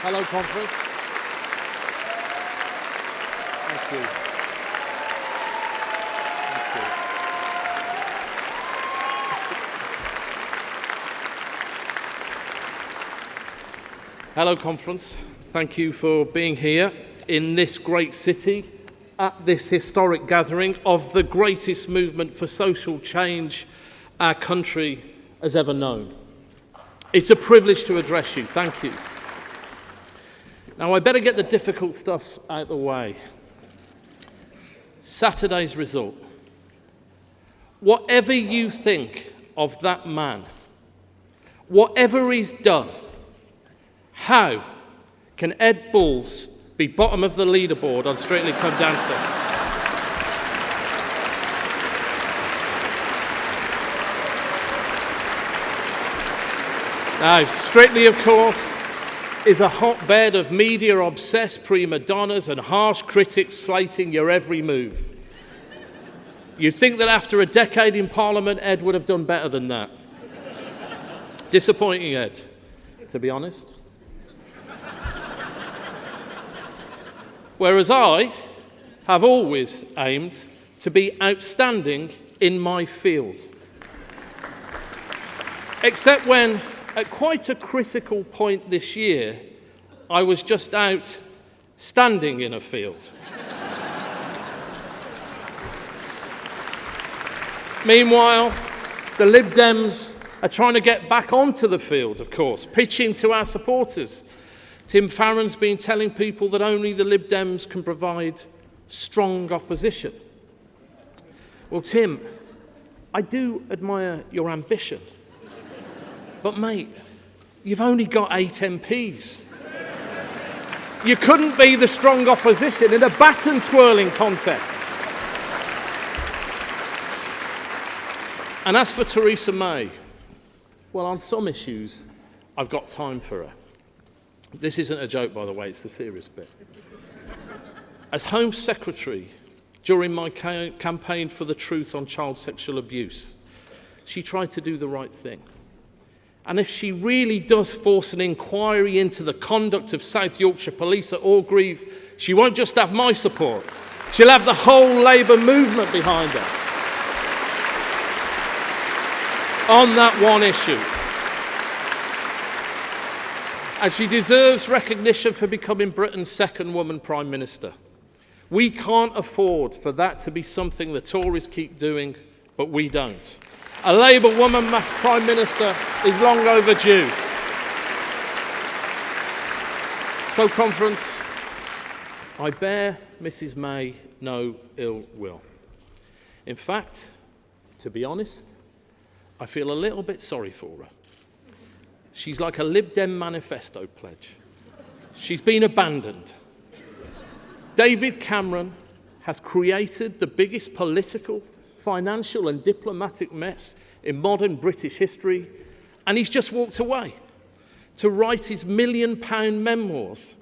Hello, conference. Thank you. Hello, conference. Thank you for being here in this great city at this historic gathering of the greatest movement for social change our country has ever known. It's a privilege to address you. Thank you. Now, I better get the difficult stuff out of the way. Saturday's result. Whatever you think of that man, whatever he's done, how can Ed Balls be bottom of the leaderboard on Strictly Come Dancing? Now, Strictly, of course, is a hotbed of media-obsessed prima donnas and harsh critics slating your every move. You'd think that after a decade in Parliament, Ed would have done better than that. Disappointing, Ed, to be honest. Whereas I have always aimed to be outstanding in my field. Except when, at quite a critical point this year, I was just out standing in a field. Meanwhile, the Lib Dems are trying to get back onto the field, of course, pitching to our supporters. Tim Farron's been telling people that only the Lib Dems can provide strong opposition. Well, Tim, I do admire your ambition. But, mate, you've only got 8 MPs. You couldn't be the strong opposition in a baton-twirling contest. And as for Theresa May, well, on some issues, I've got time for her. This isn't a joke, by the way, it's the serious bit. As Home Secretary, during my campaign for the truth on child sexual abuse, she tried to do the right thing. And if she really does force an inquiry into the conduct of South Yorkshire Police at Orgreave, she won't just have my support, she'll have the whole Labour movement behind her on that one issue. And she deserves recognition for becoming Britain's second woman Prime Minister. We can't afford for that to be something the Tories keep doing, but we don't. A Labour woman as Prime Minister is long overdue. So, conference, I bear Mrs May no ill will. In fact, to be honest, I feel a little bit sorry for her. She's like a Lib Dem manifesto pledge. She's been abandoned. David Cameron has created the biggest political, financial and diplomatic mess in modern British history, and he's just walked away to write his £1 million memoirs.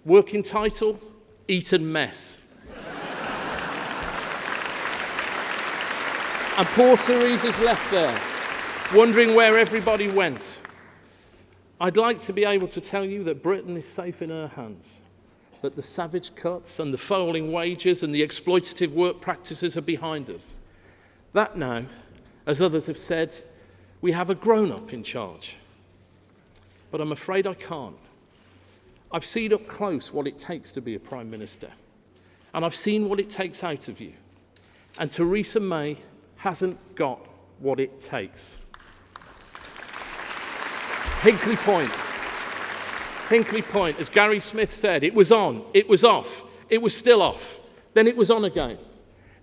Working title, Eton Mess. And poor Theresa's left there, wondering where everybody went. I'd like to be able to tell you that Britain is safe in her hands, that the savage cuts and the falling wages and the exploitative work practices are behind us. That now, as others have said, we have a grown-up in charge. But I'm afraid I can't. I've seen up close what it takes to be a Prime Minister, and I've seen what it takes out of you. And Theresa May hasn't got what it takes. Hinkley Point, as Gary Smith said, it was on, it was off, it was still off, then it was on again.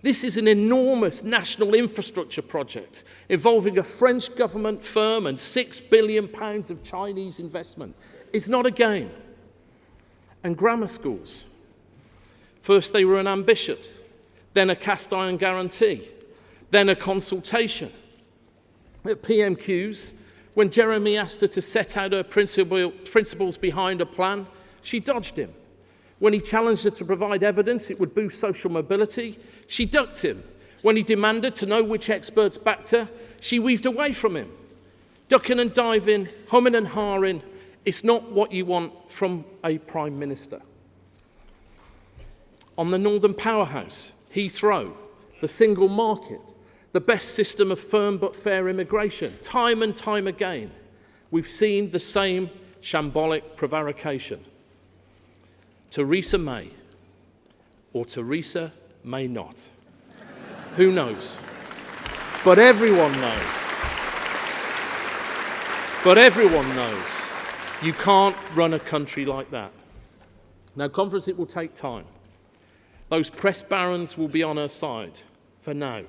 This is an enormous national infrastructure project involving a French government firm and £6 billion of Chinese investment. It's not a game. And grammar schools. First they were an ambition, then a cast iron guarantee, then a consultation. At PMQs, when Jeremy asked her to set out her principles behind a plan, she dodged him. When he challenged her to provide evidence it would boost social mobility, she ducked him. When he demanded to know which experts backed her, she weaved away from him. Ducking and diving, humming and hawing, It's not what you want from a Prime Minister. On the Northern Powerhouse, Heathrow, the single market, the best system of firm but fair immigration, time and time again, we've seen the same shambolic prevarication. Theresa May, or Theresa may not. Who knows? But everyone knows. But everyone knows you can't run a country like that. Now, conference, it will take time. Those press barons will be on her side for now.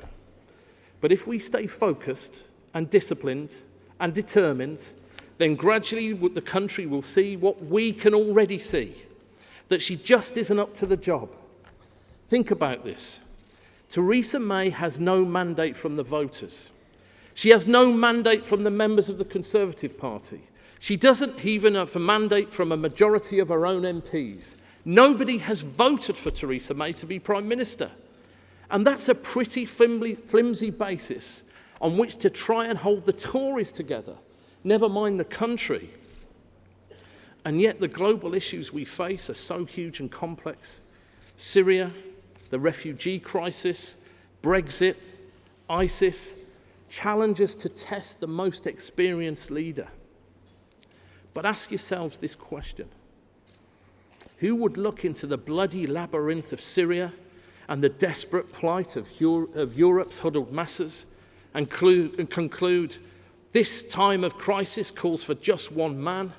But if we stay focused and disciplined and determined, then gradually the country will see what we can already see, that she just isn't up to the job. Think about this. Theresa May has no mandate from the voters. She has no mandate from the members of the Conservative Party. She doesn't even have a mandate from a majority of her own MPs. Nobody has voted for Theresa May to be Prime Minister. And that's a pretty flimsy basis on which to try and hold the Tories together, never mind the country. And yet the global issues we face are so huge and complex. Syria, the refugee crisis, Brexit, ISIS, challenges to test the most experienced leader. But ask yourselves this question. Who would look into the bloody labyrinth of Syria and the desperate plight of Europe's huddled masses and conclude this time of crisis calls for just one man?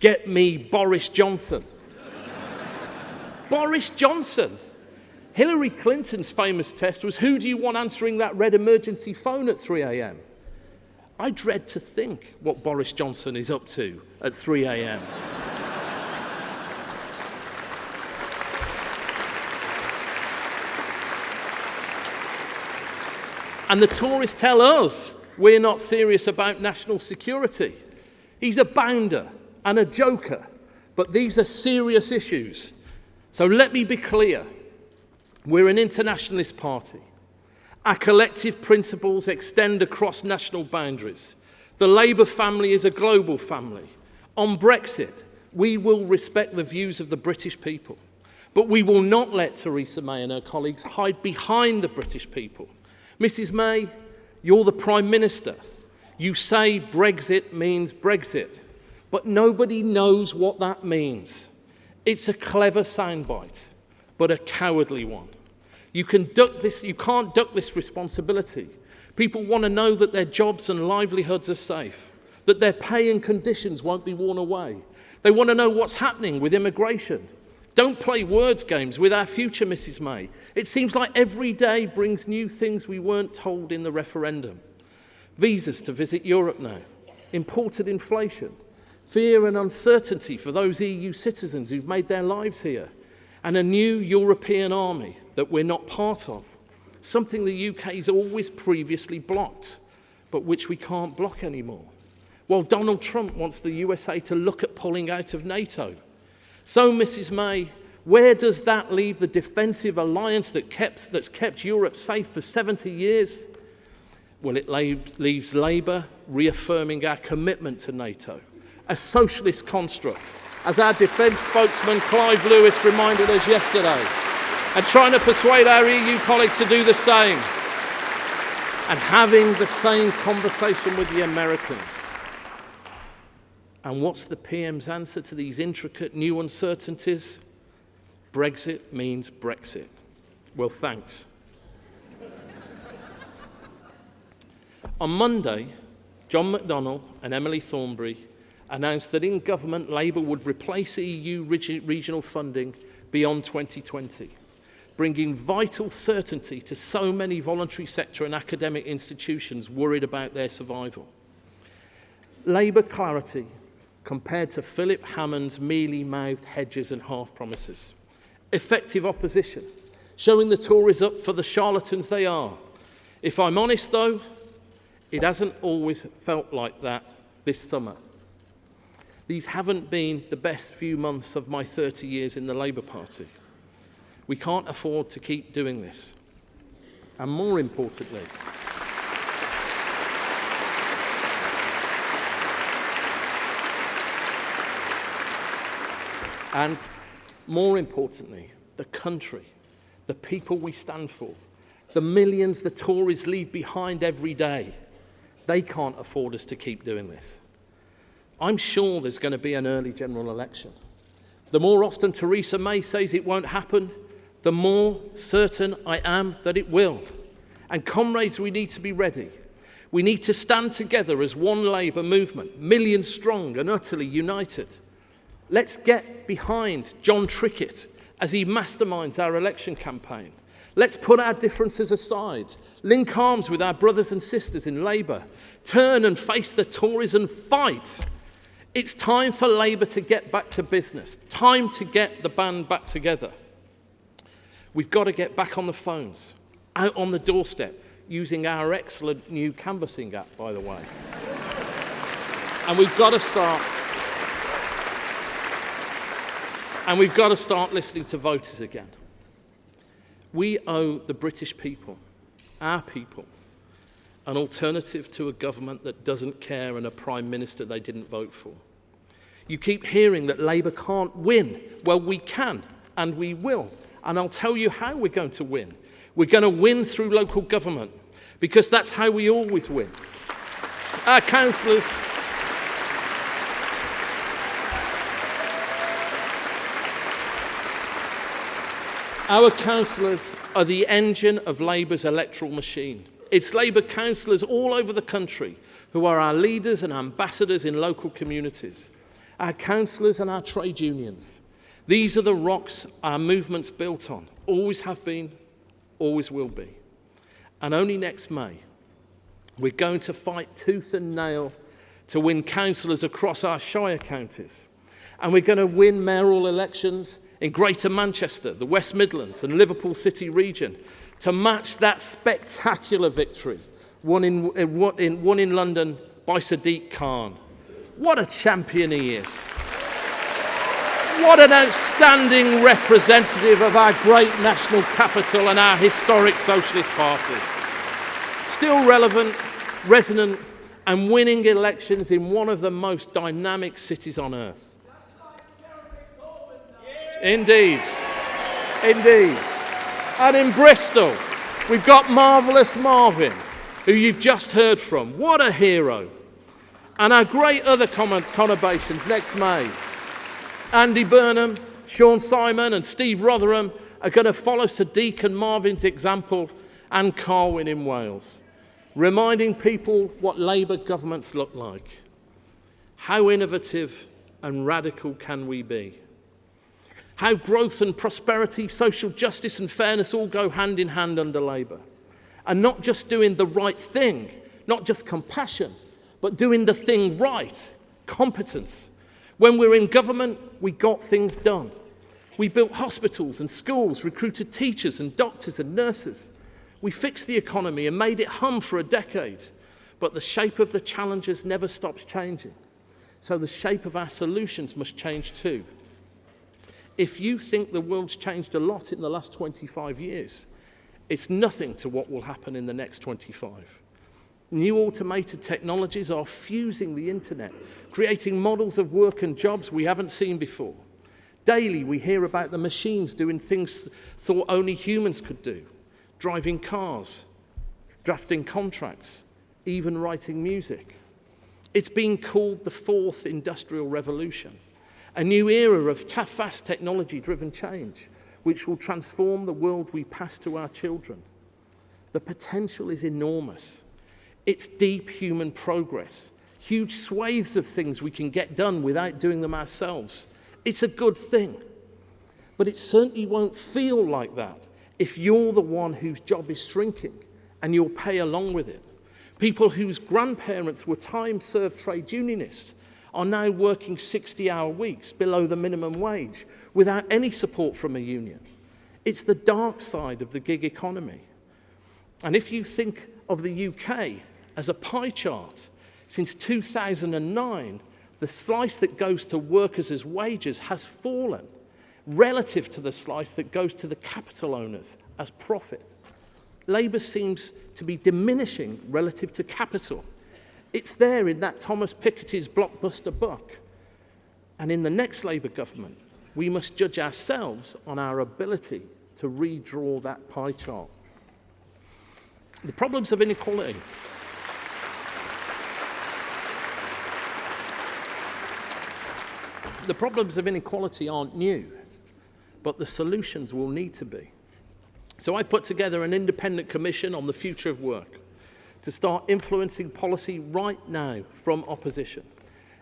Get me Boris Johnson. Boris Johnson. Hillary Clinton's famous test was, who do you want answering that red emergency phone at 3 a.m? I dread to think what Boris Johnson is up to at 3 a.m. And the Tories tell us we're not serious about national security. He's a bounder and a joker, but these are serious issues. So let me be clear. We're an internationalist party. Our collective principles extend across national boundaries. The Labour family is a global family. On Brexit, we will respect the views of the British people. But we will not let Theresa May and her colleagues hide behind the British people. Mrs May, you're the Prime Minister. You say Brexit means Brexit, but nobody knows what that means. It's a clever soundbite, but a cowardly one. You can't duck this responsibility. People want to know that their jobs and livelihoods are safe, that their pay and conditions won't be worn away. They want to know what's happening with immigration. Don't play words games with our future, Mrs May. It seems like every day brings new things we weren't told in the referendum. Visas to visit Europe now, imported inflation, fear and uncertainty for those EU citizens who've made their lives here, and a new European army that we're not part of, something the UK's always previously blocked, but which we can't block anymore. While Donald Trump wants the USA to look at pulling out of NATO. So, Mrs May, where does that leave the defensive alliance that's kept Europe safe for 70 years? Well, it leaves Labour reaffirming our commitment to NATO, a socialist construct, as our defence spokesman Clive Lewis reminded us yesterday, and trying to persuade our EU colleagues to do the same, and having the same conversation with the Americans. And what's the PM's answer to these intricate new uncertainties? Brexit means Brexit. Well, thanks. On Monday, John McDonnell and Emily Thornberry announced that in government, Labour would replace EU regional funding beyond 2020, bringing vital certainty to so many voluntary sector and academic institutions worried about their survival. Labour clarity compared to Philip Hammond's mealy-mouthed hedges and half-promises. Effective opposition, showing the Tories up for the charlatans they are. If I'm honest, though, it hasn't always felt like that this summer. These haven't been the best few months of my 30 years in the Labour Party. We can't afford to keep doing this. And more importantly, And more importantly, the country, the people we stand for, the millions the Tories leave behind every day, they can't afford us to keep doing this. I'm sure there's going to be an early general election. The more often Theresa May says it won't happen, the more certain I am that it will. And comrades, we need to be ready. We need to stand together as one Labour movement, millions strong and utterly united. Let's get behind John Trickett as he masterminds our election campaign. Let's put our differences aside, link arms with our brothers and sisters in Labour, turn and face the Tories and fight. It's time for Labour to get back to business, time to get the band back together. We've got to get back on the phones, out on the doorstep, using our excellent new canvassing app, by the way. And we've got to start listening to voters again. We owe the British people, our people, an alternative to a government that doesn't care and a Prime Minister they didn't vote for. You keep hearing that Labour can't win. Well, we can, and we will. And I'll tell you how we're going to win. We're going to win through local government, because that's how we always win. Our councillors... Our councillors are the engine of Labour's electoral machine. It's Labour councillors all over the country who are our leaders and ambassadors in local communities. Our councillors and our trade unions. These are the rocks our movement's built on. Always have been, always will be. And only next May, we're going to fight tooth and nail to win councillors across our shire counties. And we're going to win mayoral elections in Greater Manchester, the West Midlands and Liverpool City region to match that spectacular victory won in London by Sadiq Khan. What a champion he is. What an outstanding representative of our great national capital and our historic Socialist Party. Still relevant, resonant, and winning elections in one of the most dynamic cities on earth. Indeed. Indeed. And in Bristol, we've got Marvellous Marvin, who you've just heard from. What a hero. And our great other conurbations next May. Andy Burnham, Sean Simon and Steve Rotherham are going to follow Sadiq and Marvin's example, and Carwyn in Wales, reminding people what Labour governments look like. How innovative and radical can we be? How growth and prosperity, social justice and fairness all go hand in hand under Labour. And not just doing the right thing, not just compassion, but doing the thing right, competence. When we're in government, we got things done. We built hospitals and schools, recruited teachers and doctors and nurses. We fixed the economy and made it hum for a decade. But the shape of the challenges never stops changing. So the shape of our solutions must change too. If you think the world's changed a lot in the last 25 years, it's nothing to what will happen in the next 25. New automated technologies are fusing the internet, creating models of work and jobs we haven't seen before. Daily, we hear about the machines doing things thought only humans could do, driving cars, drafting contracts, even writing music. It's been called the fourth industrial revolution. A new era of fast technology-driven change, which will transform the world we pass to our children. The potential is enormous. It's deep human progress, huge swathes of things we can get done without doing them ourselves. It's a good thing. But it certainly won't feel like that if you're the one whose job is shrinking and you'll pay along with it. People whose grandparents were time-served trade unionists are now working 60-hour weeks below the minimum wage without any support from a union. It's the dark side of the gig economy. And if you think of the UK as a pie chart, since 2009, the slice that goes to workers as wages has fallen relative to the slice that goes to the capital owners as profit. Labour seems to be diminishing relative to capital. It's there in that Thomas Piketty's blockbuster buck. And in the next Labour government, We must judge ourselves on our ability to redraw that pie chart. The problems of inequality. The problems of inequality aren't new, but the solutions will need to be. So I put together an independent commission on the future of work to start influencing policy right now from opposition.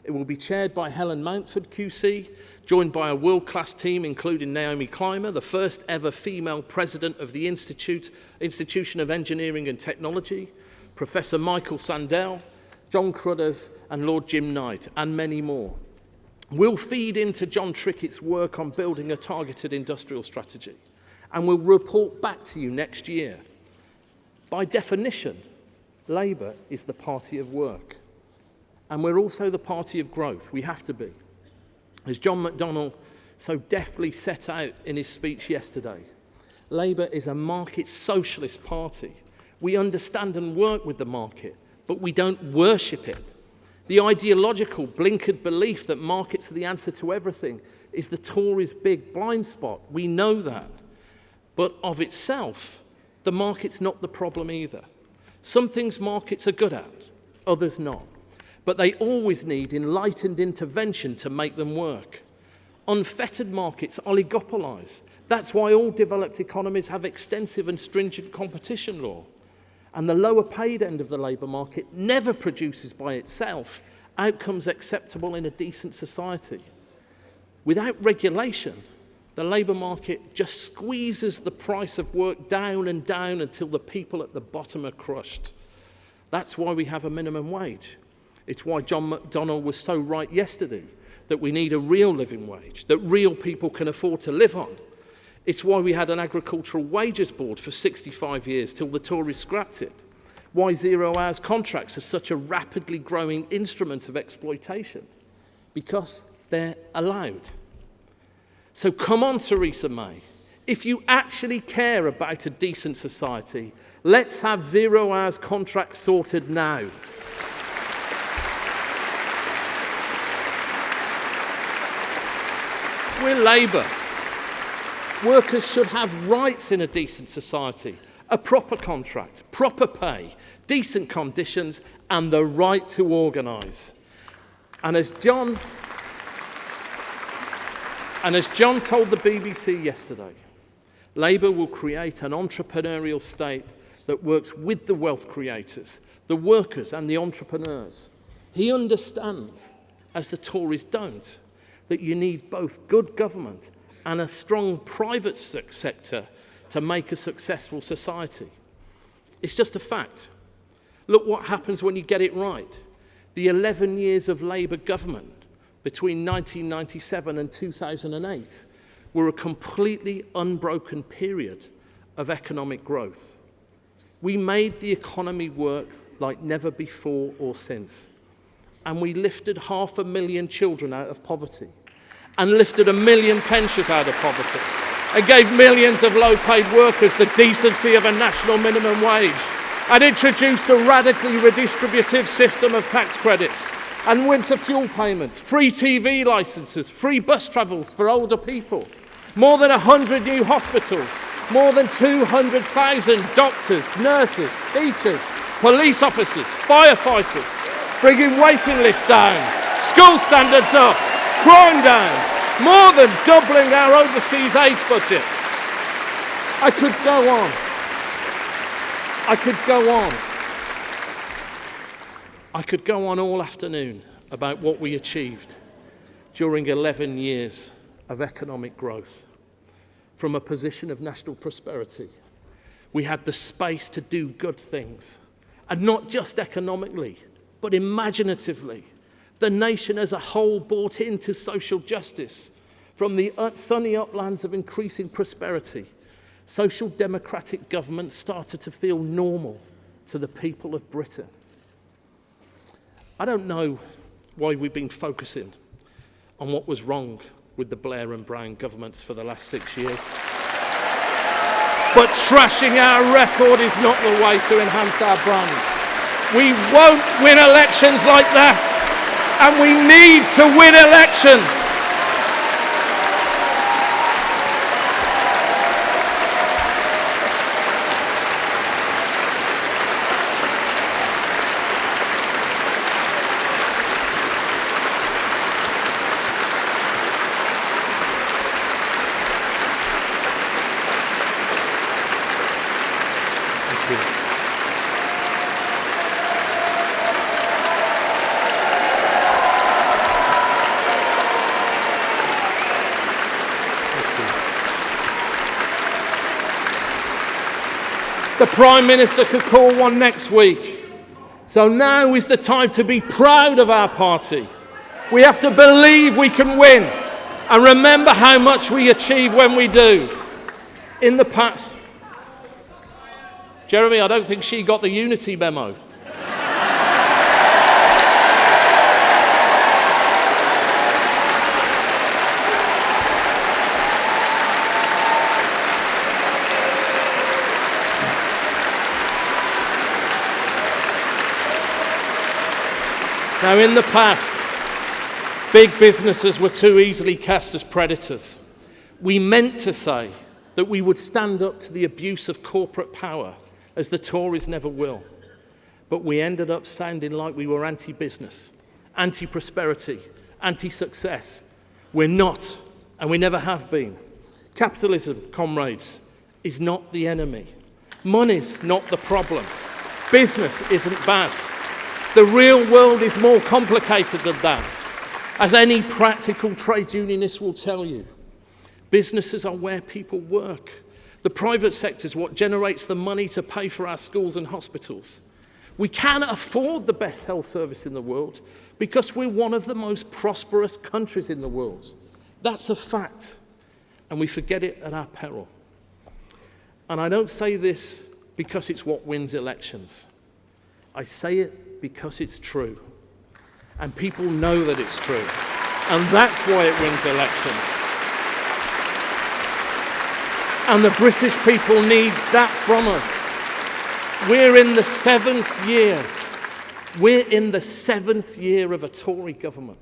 It will be chaired by Helen Mountford QC, joined by a world-class team including Naomi Clymer, the first ever female president of the Institution of Engineering and Technology, Professor Michael Sandel, John Crudders and Lord Jim Knight, and many more. We'll feed into John Trickett's work on building a targeted industrial strategy, and we'll report back to you next year. By definition, Labour is the party of work. And we're also the party of growth. We have to be. As John McDonnell so deftly set out in his speech yesterday, Labour is a market socialist party. We understand and work with the market, but we don't worship it. The ideological, blinkered belief that markets are the answer to everything is the Tories' big blind spot. We know that. But of itself, the market's not the problem either. Some things markets are good at, others not. But they always need enlightened intervention to make them work. Unfettered markets oligopolise. That's why all developed economies have extensive and stringent competition law. And the lower paid end of the labour market never produces by itself outcomes acceptable in a decent society. Without regulation, the labour market just squeezes the price of work down and down until the people at the bottom are crushed. That's why we have a minimum wage. It's why John McDonnell was so right yesterday that we need a real living wage, that real people can afford to live on. It's why we had an agricultural wages board for 65 years till the Tories scrapped it. Why 0 hours contracts are such a rapidly growing instrument of exploitation. Because they're allowed. So come on, Theresa May. If you actually care about a decent society, let's have 0 hours contracts sorted now. We're Labour. Workers should have rights in a decent society, a proper contract, proper pay, decent conditions, and the right to organise. And as John told the BBC yesterday, Labour will create an entrepreneurial state that works with the wealth creators, the workers and the entrepreneurs. He understands, as the Tories don't, that you need both good government and a strong private sector to make a successful society. It's just a fact. Look what happens when you get it right. The 11 years of Labour government between 1997 and 2008 were a completely unbroken period of economic growth. We made the economy work like never before or since. And we lifted 500,000 children out of poverty and lifted 1 million pensioners out of poverty and gave millions of low-paid workers the decency of a national minimum wage and introduced a radically redistributive system of tax credits and winter fuel payments, free TV licences, free bus travels for older people, more than 100 new hospitals, more than 200,000 doctors, nurses, teachers, police officers, firefighters, bringing waiting lists down, school standards up, crime down, more than doubling our overseas aid budget. I could go on. I could go on all afternoon about what we achieved during 11 years of economic growth from a position of national prosperity. We had the space to do good things, and not just economically, but imaginatively. The nation as a whole bought into social justice. From the sunny uplands of increasing prosperity, social democratic government started to feel normal to the people of Britain. I don't know why we've been focusing on what was wrong with the Blair and Brown governments for the last 6 years. But trashing our record is not the way to enhance our brand. We won't win elections like that, and we need to win elections. Prime Minister could call one next week. So now is the time to be proud of our party. We have to believe we can win and remember how much we achieve when we do. In the past, Jeremy, I don't think she got the unity memo. Now, in the past, big businesses were too easily cast as predators. We meant to say that we would stand up to the abuse of corporate power, as the Tories never will. But we ended up sounding like we were anti-business, anti-prosperity, anti-success. We're not, and we never have been. Capitalism, comrades, is not the enemy. Money's not the problem. Business isn't bad. The real world is more complicated than that, as any practical trade unionist will tell you. Businesses are where people work. The private sector is what generates the money to pay for our schools and hospitals. We can afford the best health service in the world because we're one of the most prosperous countries in the world. That's a fact, and we forget it at our peril. And I don't say this because it's what wins elections. I say it because it's true. And people know that it's true. And that's why it wins elections. And the British people need that from us. We're in the 7th year. We're in the 7th year of a Tory government.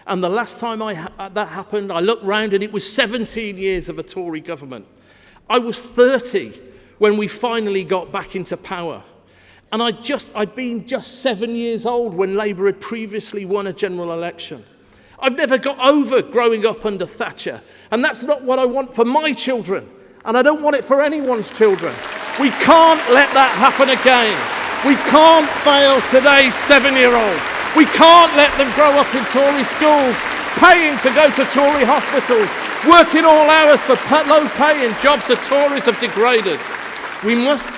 And the last time that happened, I looked round and it was 17 years of a Tory government. I was 30 when we finally got back into power. And I'd been just 7 years old when Labour had previously won a general election. I've never got over growing up under Thatcher. And that's not what I want for my children. And I don't want it for anyone's children. We can't let that happen again. We can't fail today's 7-year-olds. We can't let them grow up in Tory schools, paying to go to Tory hospitals, working all hours for low pay in jobs the Tories have degraded. We must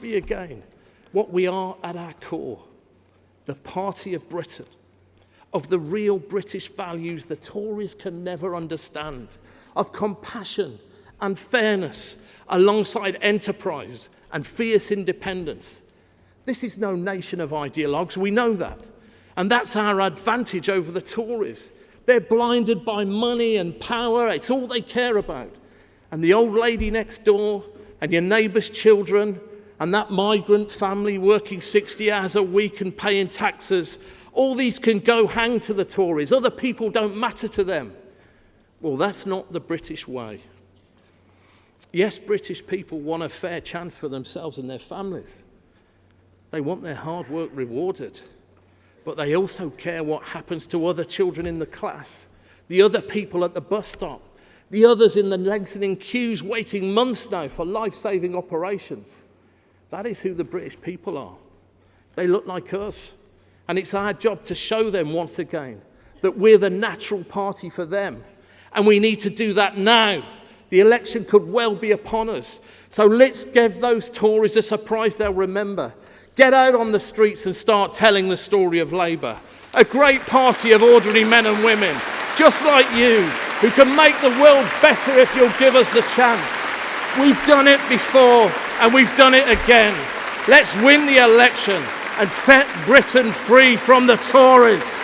be again what we are at our core, the party of Britain, of the real British values the Tories can never understand, of compassion and fairness alongside enterprise and fierce independence. This is no nation of ideologues, we know that. And that's our advantage over the Tories. They're blinded by money and power, it's all they care about. And the old lady next door, and your neighbour's children, and that migrant family working 60 hours a week and paying taxes, all these can go hang to the Tories. Other people don't matter to them. Well, that's not the British way. Yes, British people want a fair chance for themselves and their families. They want their hard work rewarded. But they also care what happens to other children in the class, the other people at the bus stop, the others in the lengthening queues waiting months now for life-saving operations. That is who the British people are. They look like us. And it's our job to show them once again that we're the natural party for them. And we need to do that now. The election could well be upon us. So let's give those Tories a surprise they'll remember. Get out on the streets and start telling the story of Labour. A great party of ordinary men and women, just like you, who can make the world better if you'll give us the chance. We've done it before, and we've done it again. Let's win the election and set Britain free from the Tories.